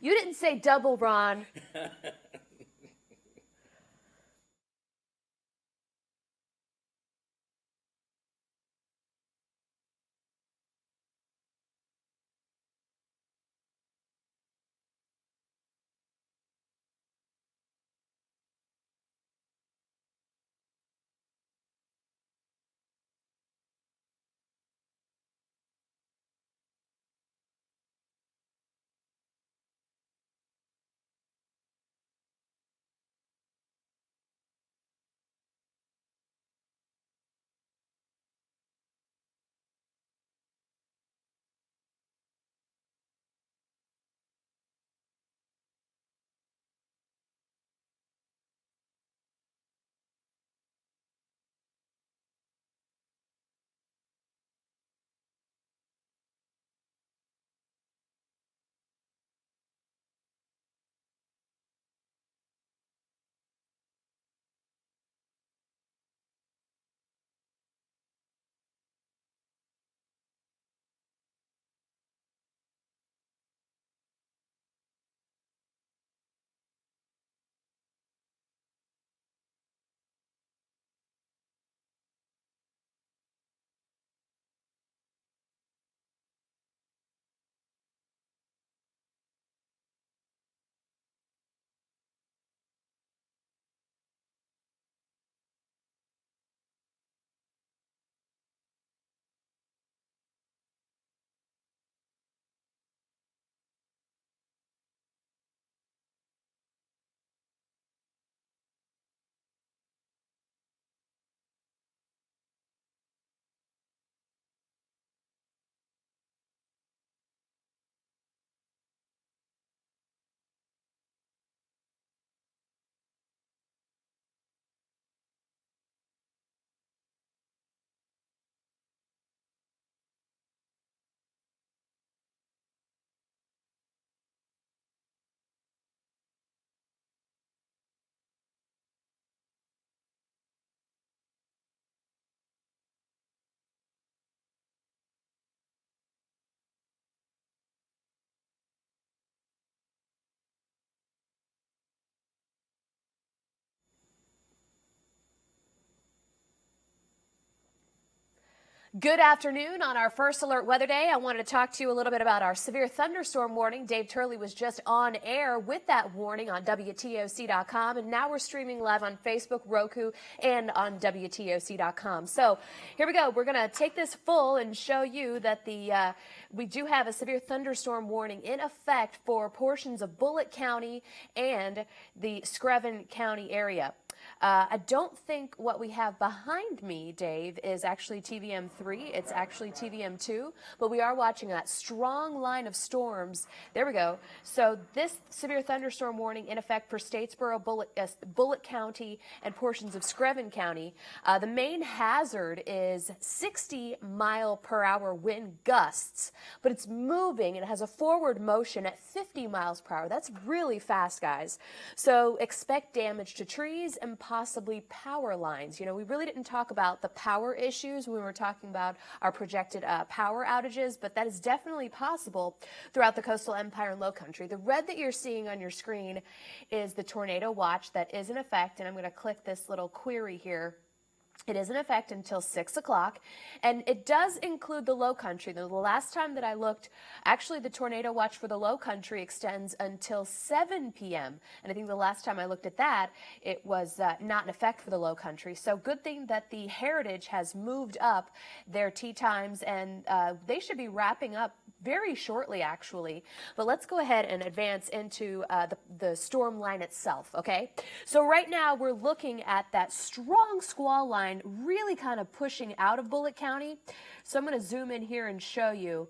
You didn't say double, Ron. Good afternoon. On our first alert weather day, I wanted to talk to you a little bit about our severe thunderstorm warning. Dave Turley was just on air with that warning on WTOC.com, and now we're streaming live on Facebook, Roku, and on WTOC.com. So here we go. We're going to take this full and show you that we do have a severe thunderstorm warning in effect for portions of Bullitt County and the Screven County area. I don't think what we have behind me, Dave, is actually TVM3. It's actually TVM2, but we are watching that strong line of storms. There we go. So this severe thunderstorm warning in effect for Statesboro, Bullitt County, and portions of Screven County. The main hazard is 60-mile-per-hour wind gusts, but it's moving and it has a forward motion at 50 miles per hour. That's really fast, guys. So expect damage to trees and possibly power lines. You know, we really didn't talk about the power issues when we were talking about our projected power outages, but that is definitely possible throughout the coastal empire and low country. The red that you're seeing on your screen is the tornado watch that is in effect, and I'm going to click this little query here. It is in effect until 6 o'clock, and it does include the low country. The last time that I looked, actually the tornado watch for the low country extends until 7 p.m. And I think the last time I looked at that, it was not in effect for the low country. So good thing that the Heritage has moved up their tea times, and they should be wrapping up very shortly, actually. But let's go ahead and advance into the storm line itself, okay? So right now we're looking at that strong squall line really kind of pushing out of Bullitt County. So I'm going to zoom in here and show you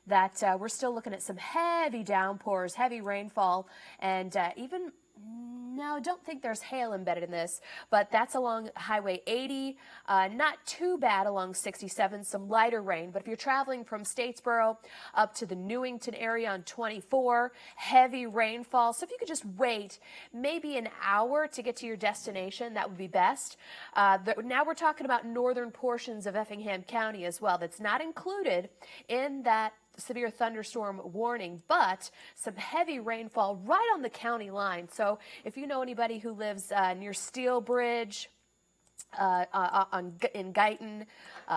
that we're still looking at some heavy downpours, heavy rainfall, and even No, don't think there's hail embedded in this, but that's along Highway 80. Not too bad along 67, some lighter rain. But if you're traveling from Statesboro up to the Newington area on 24, heavy rainfall. So if you could just wait maybe an hour to get to your destination, that would be best. Now we're talking about northern portions of Effingham County as well. That's not included in that severe thunderstorm warning, but some heavy rainfall right on the county line. So if you know anybody who lives near Steel Bridge, in Guyton,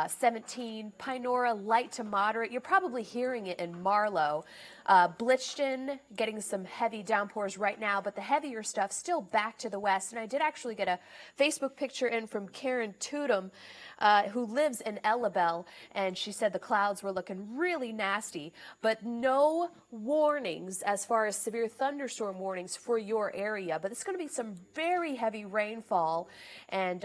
17, Pinora, light to moderate. You're probably hearing it in Marlow. Blythton, getting some heavy downpours right now, but the heavier stuff still back to the west. And I did actually get a Facebook picture in from Karen Tudum, who lives in Ellabelle, and she said the clouds were looking really nasty, but no warnings as far as severe thunderstorm warnings for your area. But it's going to be some very heavy rainfall and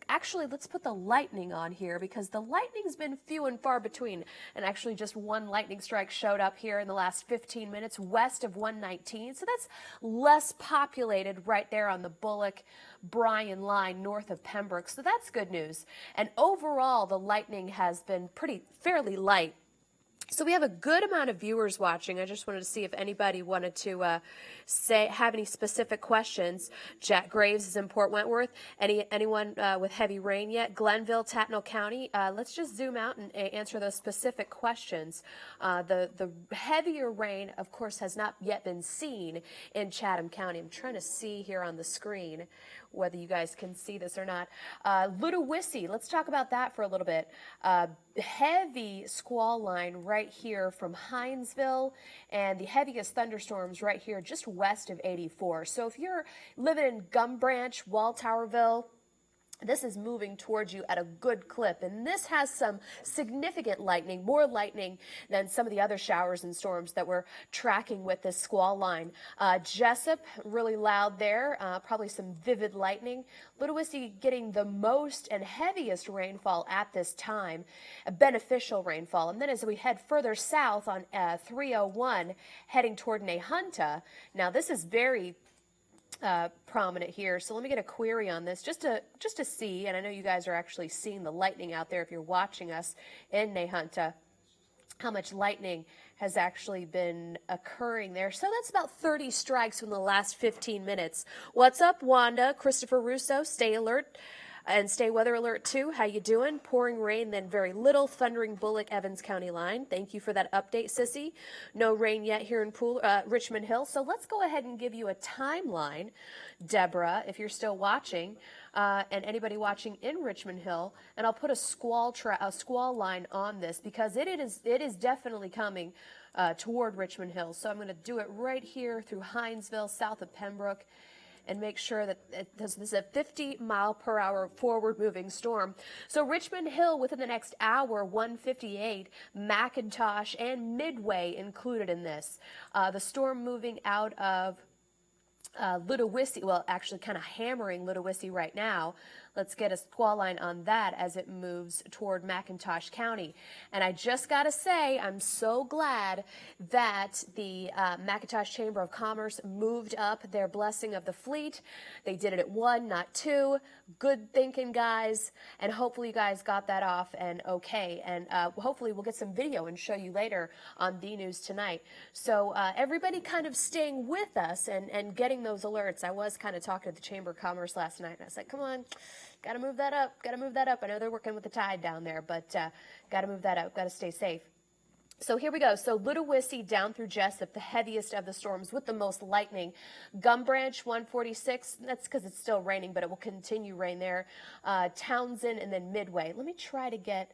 actually, let's put the lightning on here because the lightning's been few and far between. And actually, just one lightning strike showed up here in the last 15 minutes west of 119. So that's less populated right there on the Bullock-Bryan line north of Pembroke. So that's good news. And overall, the lightning has been fairly light. So we have a good amount of viewers watching. I just wanted to see if anybody wanted to have any specific questions. Jack Graves is in Port Wentworth. Anyone with heavy rain yet? Glenville, Tattnall County. Let's just zoom out and answer those specific questions. The heavier rain, of course, has not yet been seen in Chatham County. I'm trying to see here on the screen whether you guys can see this or not. Ludowici, let's talk about that for a little bit. Heavy squall line right here from Hinesville, and the heaviest thunderstorms right here just west of 84. So if you're living in Gum Branch, Walltowerville, this is moving towards you at a good clip, and this has some significant lightning, more lightning than some of the other showers and storms that we're tracking with this squall line. Jessup, really loud there, probably some vivid lightning. Ludowici getting the most and heaviest rainfall at this time, a beneficial rainfall. And then as we head further south on 301, heading toward Nahunta, now this is very prominent here. So let me get a query on this just to see, and I know you guys are actually seeing the lightning out there if you're watching us in Nahunta, how much lightning has actually been occurring there. So that's about 30 strikes in the last 15 minutes. What's up, Wanda? Christopher Russo, stay alert. And stay weather alert too. How you doing? Pouring rain, then very little. Thundering Bullock, Evans County line. Thank you for that update, Sissy. No rain yet here in Richmond Hill. So let's go ahead and give you a timeline, Deborah, if you're still watching, and anybody watching in Richmond Hill. And I'll put a squall line on this because it is definitely coming toward Richmond Hill. So I'm going to do it right here through Hinesville, south of Pembroke, and make sure that this is a 50-mile-per-hour forward-moving storm. So Richmond Hill within the next hour, 158, McIntosh and Midway included in this. The storm moving out of Ludowici, well, actually kind of hammering Ludowici right now. Let's get a squall line on that as it moves toward McIntosh County. And I just got to say, I'm so glad that the McIntosh Chamber of Commerce moved up their blessing of the fleet. They did it at 1, not 2. Good thinking, guys. And hopefully you guys got that off and okay. And hopefully we'll get some video and show you later on the news tonight. So everybody kind of staying with us and getting those alerts. I was kind of talking to the Chamber of Commerce last night, and I said, come on, got to move that up, got to move that up. I know they're working with the tide down there, but got to move that up, got to stay safe. So here we go. So Ludowici down through Jessup, the heaviest of the storms with the most lightning. Gum Branch, 146. That's because it's still raining, but it will continue rain there. Townsend and then Midway. Let me try to get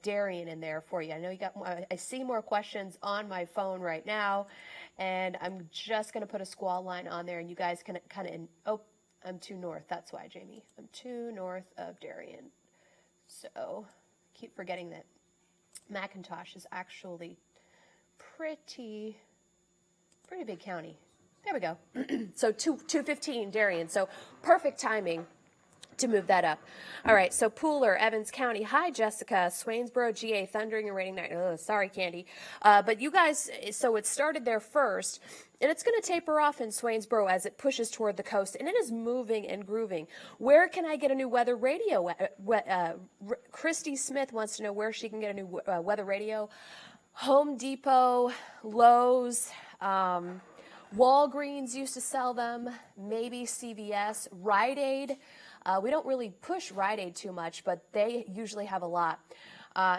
Darien in there for you. I know you got. I see more questions on my phone right now, and I'm just going to put a squall line on there, and you guys can kind of. Oh, I'm too north. That's why, Jamie. I'm too north of Darien. So keep forgetting that McIntosh is actually pretty big county. There we go. So 215 Darien. So perfect timing to move that up. All right, so Pooler, Evans County. Hi, Jessica. Swainsboro, GA, thundering and raining. Sorry, Candy. But you guys, so it started there first, and it's going to taper off in Swainsboro as it pushes toward the coast, and it is moving and grooving. Where can I get a new weather radio? Christy Smith wants to know where she can get a new weather radio. Home Depot, Lowe's, Walgreens used to sell them, maybe CVS, Rite Aid. We don't really push Rite Aid too much, but they usually have a lot.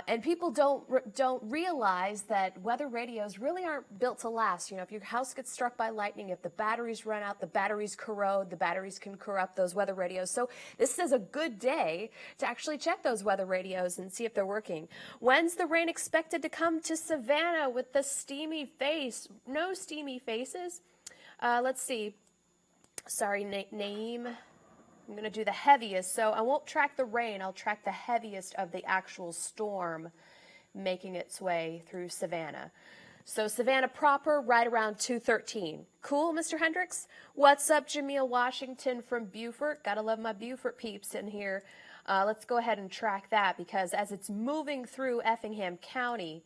And people don't realize that weather radios really aren't built to last. You know, if your house gets struck by lightning, if the batteries run out, the batteries corrode, the batteries can corrupt those weather radios. So this is a good day to actually check those weather radios and see if they're working. When's the rain expected to come to Savannah with the steamy face? No steamy faces. Let's see. Sorry, Naeem. I'm going to do the heaviest, so I won't track the rain. I'll track the heaviest of the actual storm making its way through Savannah. So Savannah proper, right around 213. Cool, Mr. Hendricks? What's up, Jameel Washington from Beaufort? Gotta love my Beaufort peeps in here. Let's go ahead and track that, because as it's moving through Effingham County,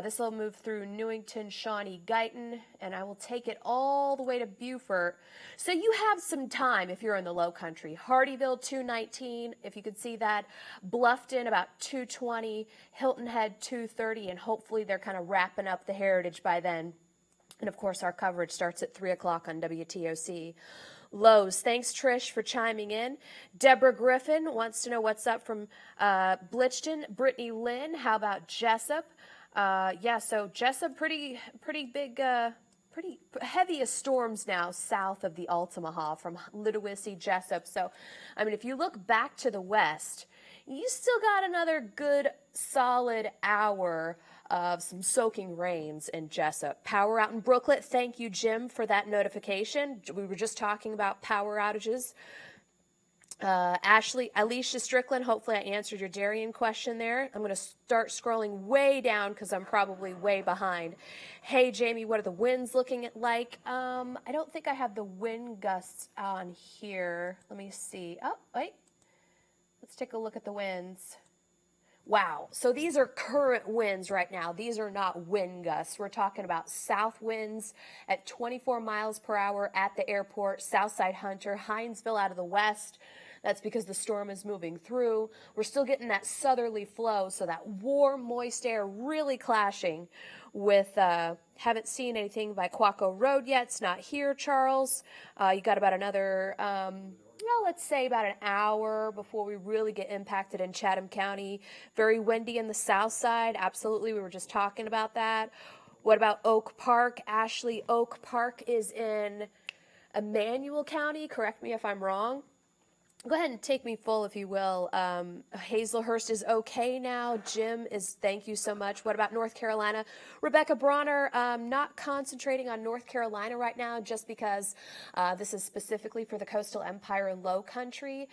this will move through Newington, Shawnee, Guyton, and I will take it all the way to Beaufort. So you have some time if you're in the low country. Hardyville, 219, if you could see that. Bluffton, about 220. Hilton Head, 230, and hopefully they're kind of wrapping up the Heritage by then. And, of course, our coverage starts at 3 o'clock on WTOC. Lowe's. Thanks, Trish, for chiming in. Deborah Griffin wants to know what's up from Blitchton. Brittany Lynn, how about Jessup? Yeah, so Jessup, pretty big, pretty heaviest storms now south of the Altamaha from Ludowici, Jessup. So, I mean, if you look back to the west, you still got another good solid hour of some soaking rains in Jessup. Power out in Brooklet. Thank you, Jim, for that notification. We were just talking about power outages. Alicia Strickland, hopefully I answered your Darien question there. I'm going to start scrolling way down because I'm probably way behind. Hey, Jamie, what are the winds looking like? I don't think I have the wind gusts on here. Let me see. Oh, wait. Let's take a look at the winds. Wow. So these are current winds right now. These are not wind gusts. We're talking about south winds at 24 miles per hour at the airport, Southside Hunter, Hinesville out of the west. That's because the storm is moving through. We're still getting that southerly flow, so that warm, moist air really clashing with, haven't seen anything by Quaco Road yet. It's not here, Charles. You got about another, well, let's say about an hour before we really get impacted in Chatham County. Very windy in the south side. Absolutely, we were just talking about that. What about Oak Park? Ashley, Oak Park is in Emmanuel County. Correct me if I'm wrong. Go ahead and take me full, if you will. Hazelhurst is okay now. Jim is, thank you so much. What about North Carolina? Rebecca Bronner, not concentrating on North Carolina right now just because this is specifically for the coastal empire and low country.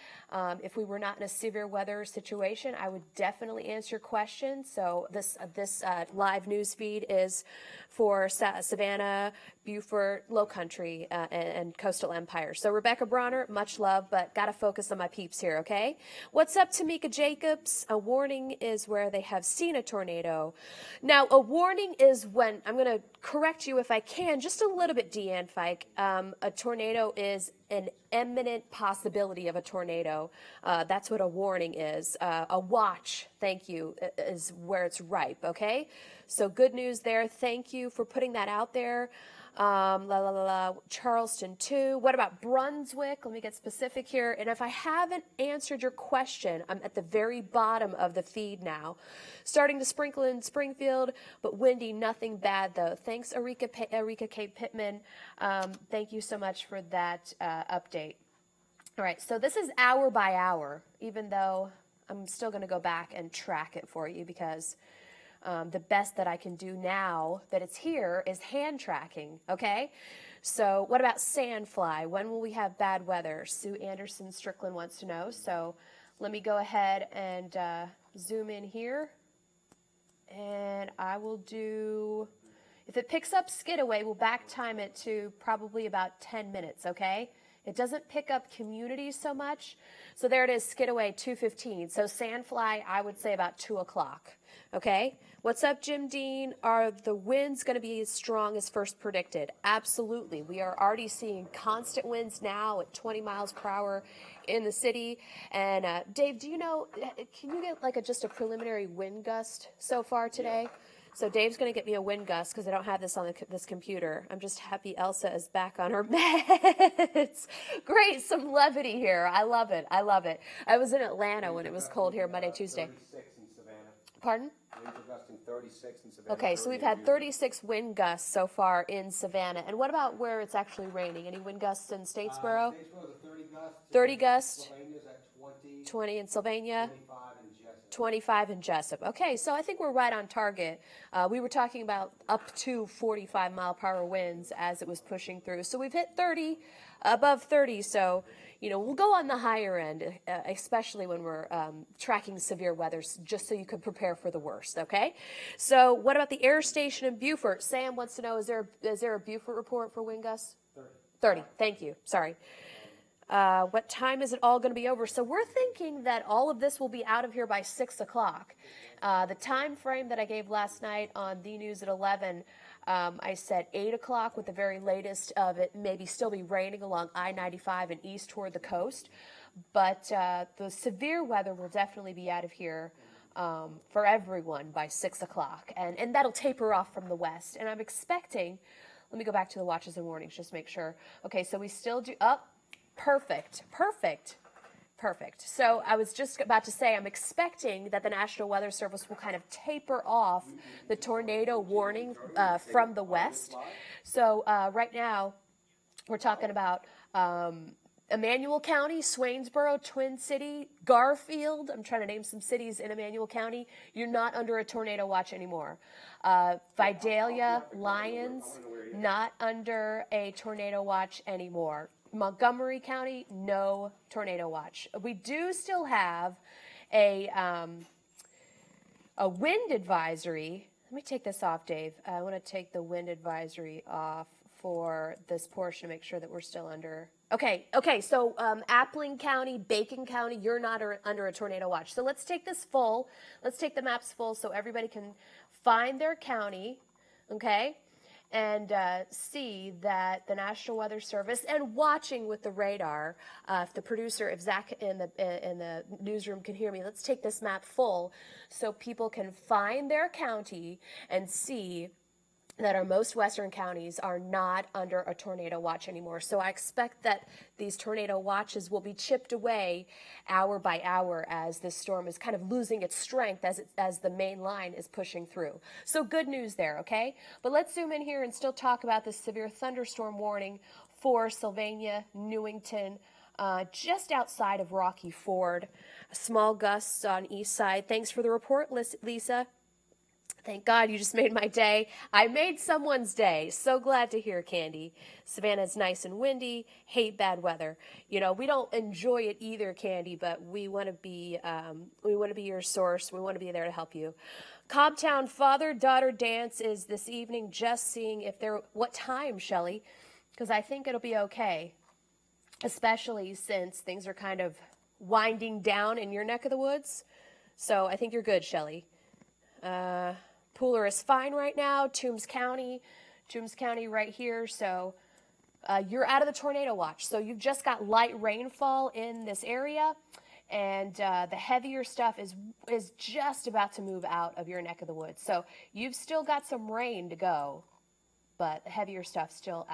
If we were not in a severe weather situation, I would definitely answer your question. So this live news feed is for Savannah, Beaufort, low country, and coastal empire. So Rebecca Bronner, much love, but got to focus on my peeps here, okay? What's up, Tamika Jacobs? A warning is where they have seen a tornado. Now, a warning is when, I'm going to correct you if I can, just a little bit, Deanne Fike. A tornado is an imminent possibility of a tornado. That's what a warning is. A watch, thank you, is where it's ripe, okay? So good news there. Thank you for putting that out there. Charleston too. What about Brunswick? Let me get specific here. And if I haven't answered your question, I'm at the very bottom of the feed now. Starting to sprinkle in Springfield, but windy, nothing bad though. Thanks, Erika K. Pittman. Thank you so much for that update. All right, so this is hour by hour, even though I'm still going to go back and track it for you because the best that I can do now that it's here is hand tracking, okay? So what about sandfly? When will we have bad weather? Sue Anderson Strickland wants to know. So let me go ahead and zoom in here. And I will do, if it picks up Skidaway, we'll back time it to probably about 10 minutes, okay? It doesn't pick up communities so much. So there it is, Skidaway 2:15. So Sandfly, I would say about 2 o'clock. Okay? What's up, Jim Dean? Are the winds going to be as strong as first predicted? Absolutely. We are already seeing constant winds now at 20 miles per hour in the city. And Dave, do you know, can you get like just a preliminary wind gust so far today? Yeah. So Dave's going to get me a wind gust because I don't have this on this computer. I'm just happy Elsa is back on her meds. Great, some levity here. I love it. I love it. I was in Atlanta when it was cold here Monday, Tuesday. 36 in Savannah. Pardon? Winds are gusting 36 in Savannah. Okay, so we've had 36 wind gusts so far in Savannah. And what about where it's actually raining? Any wind gusts in Statesboro? Statesboro's at 30 gusts. 30 gusts. Sylvania's at 20. 20 in Sylvania. 25 in Jessup. 25 in Jessup. Okay, so I think we're right on target. We were talking about up to 45 mile per hour winds as it was pushing through. So we've hit 30, above 30. So, you know, we'll go on the higher end, especially when we're tracking severe weather, just so you can prepare for the worst, okay? So what about the air station in Beaufort? Sam wants to know, is there a Beaufort report for wind gusts? 30. 30, thank you, sorry. What time is it all going to be over? So we're thinking that all of this will be out of here by 6 o'clock. The time frame that I gave last night on the news at 11, I said 8 o'clock with the very latest of it maybe still be raining along I-95 and east toward the coast. But the severe weather will definitely be out of here for everyone by 6 o'clock. And that'll taper off from the west. And I'm expecting, let me go back to the watches and warnings just to make sure. Okay, so we still do, perfect. So I was just about to say, I'm expecting that the National Weather Service will kind of taper off the tornado warning from the west. So right now, we're talking about Emmanuel County, Swainsboro, Twin City, Garfield. I'm trying to name some cities in Emmanuel County. You're not under a tornado watch anymore. Vidalia, Lyons, not under a tornado watch anymore. Montgomery County, no tornado watch. We do still have a wind advisory. Let me take this off, Dave. I want to take the wind advisory off for this portion to make sure that we're still under. Okay, so Appling County, Bacon County, you're not under a tornado watch. So let's take this full. Let's take the maps full so everybody can find their county, okay? And see that the National Weather Service, and watching with the radar, if the producer, if Zach in the newsroom can hear me, let's take this map full so people can find their county and see that our most western counties are not under a tornado watch anymore. So I expect that these tornado watches will be chipped away hour by hour as this storm is kind of losing its strength as the main line is pushing through. So good news there, okay? But let's zoom in here and still talk about this severe thunderstorm warning for Sylvania, Newington, just outside of Rocky Ford. Small gusts on east side. Thanks for the report, Lisa. Thank God you just made my day. I made someone's day. So glad to hear, Candy. Savannah's nice and windy. Hate bad weather. You know, we don't enjoy it either, Candy, but we want to be your source. We want to be there to help you. Cobbtown father-daughter dance is this evening. Just seeing if what time, Shelley? Because I think it'll be okay, especially since things are kind of winding down in your neck of the woods. So I think you're good, Shelley. Pooler is fine right now. Toombs County right here. So you're out of the tornado watch. So you've just got light rainfall in this area, and the heavier stuff is just about to move out of your neck of the woods. So you've still got some rain to go, but the heavier stuff still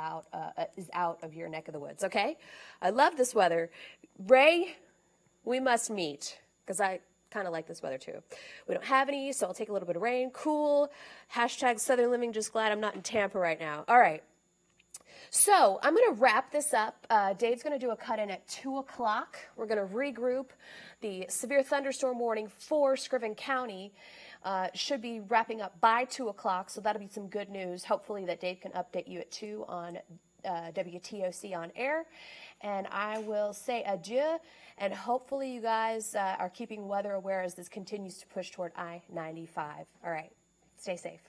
is out of your neck of the woods. Okay, I love this weather. Ray, we must meet because I kind of like this weather too. We don't have any, so I'll take a little bit of rain. Cool. Hashtag Southern Living, just glad I'm not in Tampa right now. All right. So I'm going to wrap this up. Dave's going to do a cut-in at 2 o'clock. We're going to regroup. The severe thunderstorm warning for Scriven County should be wrapping up by 2 o'clock, so that'll be some good news. Hopefully that Dave can update you at 2 on WTOC on air. And I will say adieu, and hopefully you guys are keeping weather aware as this continues to push toward I-95. All right, stay safe.